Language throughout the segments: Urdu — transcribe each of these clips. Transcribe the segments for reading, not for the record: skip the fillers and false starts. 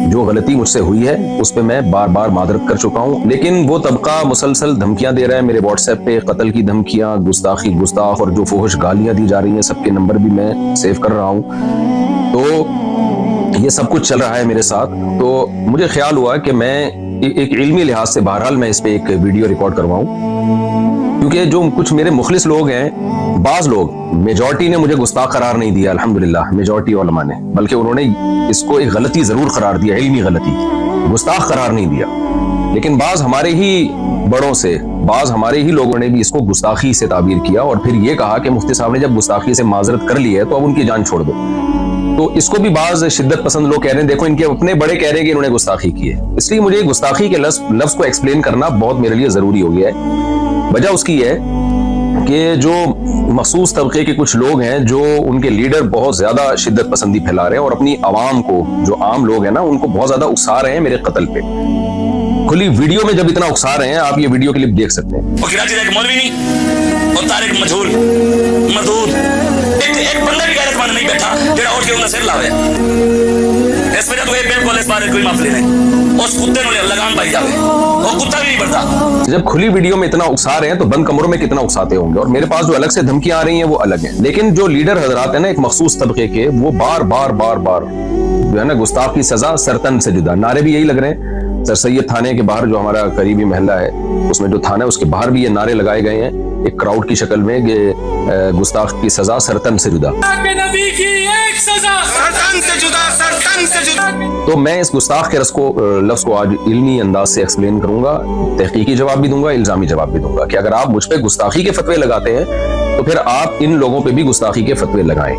جو غلطی مجھ سے ہوئی ہے اس پہ میں بار بار معذرت کر چکا ہوں، لیکن وہ طبقہ مسلسل دھمکیاں دے رہا ہے میرے واٹس ایپ پہ، قتل کی دھمکیاں، گستاخ اور جو فحش گالیاں دی جا رہی ہیں، سب کے نمبر بھی میں سیو کر رہا ہوں، تو یہ سب کچھ چل رہا ہے میرے ساتھ۔ تو مجھے خیال ہوا کہ میں ایک علمی لحاظ سے بہرحال میں اس پہ ایک ویڈیو ریکارڈ کرواؤں، کیونکہ جو کچھ میرے مخلص لوگ ہیں، بعض لوگ، میجورٹی نے مجھے گستاخ قرار نہیں دیا الحمدللہ، میجورٹی علماء نے، بلکہ انہوں نے اس کو ایک غلطی ضرور قرار دیا، علمی غلطی، گستاخ قرار نہیں دیا، لیکن بعض ہمارے ہی بڑوں سے، بعض ہمارے ہی لوگوں نے بھی اس کو گستاخی سے تعبیر کیا، اور پھر یہ کہا کہ مفتی صاحب نے جب گستاخی سے معذرت کر لی ہے تو اب ان کی جان چھوڑ دو۔ تو اس کو بھی بعض شدت پسند لوگ کہہ رہے ہیں، دیکھو ان کے اپنے بڑے کہہ رہے ہیں کہ انہوں نے گستاخی کی ہے، اس لیے مجھے گستاخی کے لفظ کو ایکسپلین کرنا بہت میرے لیے ضروری ہو گیا ہے۔ وجہ اس کی ہے کہ جو مخصوص طبقے کے کچھ لوگ ہیں، جو ان کے لیڈر بہت زیادہ شدت پسندی پھیلا رہے ہیں اور اپنی عوام کو، جو عام لوگ ہیں نا، ان کو بہت زیادہ اکسا رہے ہیں میرے قتل پہ۔ کھلی ویڈیو میں جب اتنا اکسا رہے ہیں، آپ یہ ویڈیو کلپ دیکھ سکتے ہیں۔ وہ کراچی ایک مولوی نہیں اور طارق مجہول مردود، ایک بندہ بھی غیرت مند نہیں بیٹھا جڑا اٹھ کے انہاں سر لاوے، اس وجہ تو یہ بالکل اس بارے کوئی معافی نہیں، اس کتے نوں لگام پائی جاوے، وہ کتا بھی نہیں بڑھتا۔ جب کھلی ویڈیو میں اتنا اکسا رہے ہیں تو بند کمروں میں کتنا اکساتے ہوں گے، اور میرے پاس جو الگ سے دھمکیاں آ رہی ہیں وہ الگ ہیں، لیکن جو لیڈر حضرات ہیں نا ایک مخصوص طبقے کے، وہ بار بار جو ہے نا گستاخ کی سزا سرتن سے جدا، نعرے بھی یہی لگ رہے ہیں۔ سر سید تھانے کے باہر جو ہمارا قریبی محلہ ہے، اس میں جو تھانہ ہے اس کے باہر بھی یہ نعرے لگائے گئے ہیں ایک کراؤڈ کی شکل میں کہ گستاخ کی سزا سرتن سے جدا، نبی کی ایک سزا سرتن سے جدا، سرتن سے جدا۔ تو میں اس گستاخ کے لفظ کو آج علمی انداز سے ایکسپلین کروں گا، تحقیقی جواب بھی دوں گا، الزامی جواب بھی دوں گا، کہ اگر آپ مجھ پہ گستاخی کے فتوے لگاتے ہیں تو پھر آپ ان لوگوں پہ بھی گستاخی کے فتوے لگائیں،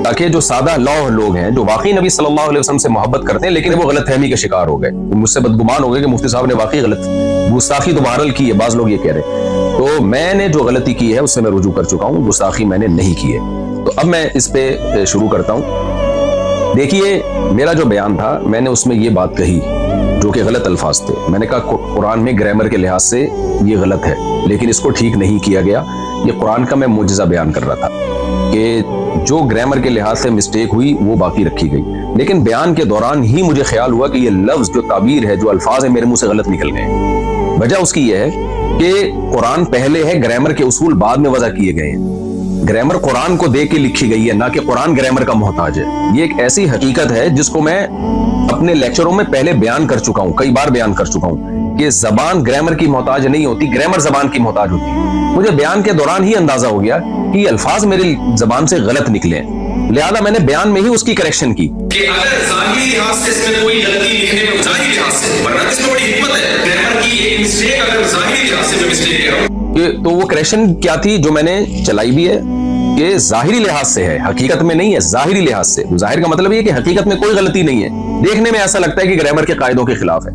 تاکہ جو سادہ لوح لوگ ہیں، جو واقعی نبی صلی اللہ علیہ وسلم سے محبت کرتے ہیں لیکن وہ غلط فہمی کا شکار ہو گئے، مجھ سے بدگمان ہو گئے کہ مفتی صاحب نے واقعی غلط گستاخی تو بہرحال کی ہے، بعض لوگ یہ کہہ رہے ہیں، تو میں نے جو غلطی کی ہے اس سے میں رجوع کر چکا ہوں، گستاخی میں نے نہیں کی ہے۔ تو اب میں اس پہ شروع کرتا ہوں۔ دیکھیے میرا جو بیان تھا، میں نے اس میں یہ بات کہی جو کہ غلط الفاظ تھے، میں نے کہا قرآن میں گرامر کے لحاظ سے یہ غلط ہے، لیکن اس کو ٹھیک نہیں کیا گیا، یہ قرآن کا میں معجزہ بیان کر رہا تھا کہ جو گرامر کے لحاظ سے مسٹیک ہوئی وہ باقی رکھی گئی، لیکن بیان کے دوران ہی مجھے خیال ہوا کہ یہ لفظ، جو تعبیر ہے، جو الفاظ ہیں، میرے منہ سے غلط نکل گئے۔ وجہ اس کی یہ ہے کہ قرآن پہلے ہے، گرامر کے اصول بعد میں وضع کیے گئے ہیں، گرامر قرآن کو دیکھ کے لکھی گئی ہے، نہ کہ قرآن گرامر کا محتاج ہے۔ یہ ایک ایسی حقیقت ہے جس کو میں اپنے لیکچروں میں پہلے بیان کر چکا ہوں، کئی بار بیان کر چکا ہوں کہ زبان گرامر کی محتاج نہیں ہوتی، گرامر زبان کی محتاج ہوتی ہے۔ مجھے بیان کے دوران ہی اندازہ ہو گیا کہ یہ الفاظ میری زبان سے غلط نکلے ہیں، لہذا میں نے بیان میں ہی اس کی کریکشن کی کہ اگر ظاہری لحاظ سے اس میں کوئی غلطی لکھنے میں، ظاہری لحاظ سے، ورنہ اس میں بڑی حکمت ہے، گرامر کی ایک مسٹیک اگر ظاہری لحاظ سے میں مسٹیک کر رہا ہوں، تو وہ کریکشن کیا تھی جو میں نے چلائی بھی ہے کہ ظاہری لحاظ سے ہے، حقیقت میں نہیں ہے، ظاہری لحاظ سے۔ ظاہر کا مطلب یہ کہ حقیقت میں کوئی غلطی نہیں ہے، دیکھنے میں ایسا لگتا ہے کہ گرامر کے قاعدوں کے خلاف ہے۔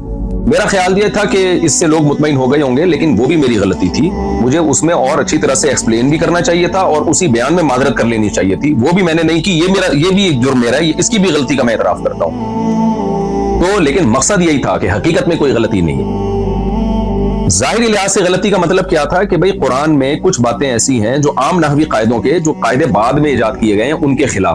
میرا خیال یہ تھا کہ اس سے لوگ مطمئن ہو گئے ہوں گے، لیکن وہ بھی میری غلطی تھی، مجھے اس میں اور اچھی طرح سے ایکسپلین بھی کرنا چاہیے تھا اور اسی بیان میں معذرت کر لینی چاہیے تھی، وہ بھی میں نے نہیں کی۔ یہ بھی ایک جرم میرا ہے، اس کی بھی غلطی کا میں اعتراف کرتا ہوں۔ تو لیکن مقصد یہی تھا کہ حقیقت میں کوئی غلطی نہیں ہے۔ ظاہری لحاظ سے غلطی کا مطلب کیا تھا کہ بھئی قرآن میں کچھ باتیں ایسی ہیں جو عام نحوی قاعدوں کے، جو قاعدے بعد میں ایجاد کیے گئے ہیں، ان کے خلاف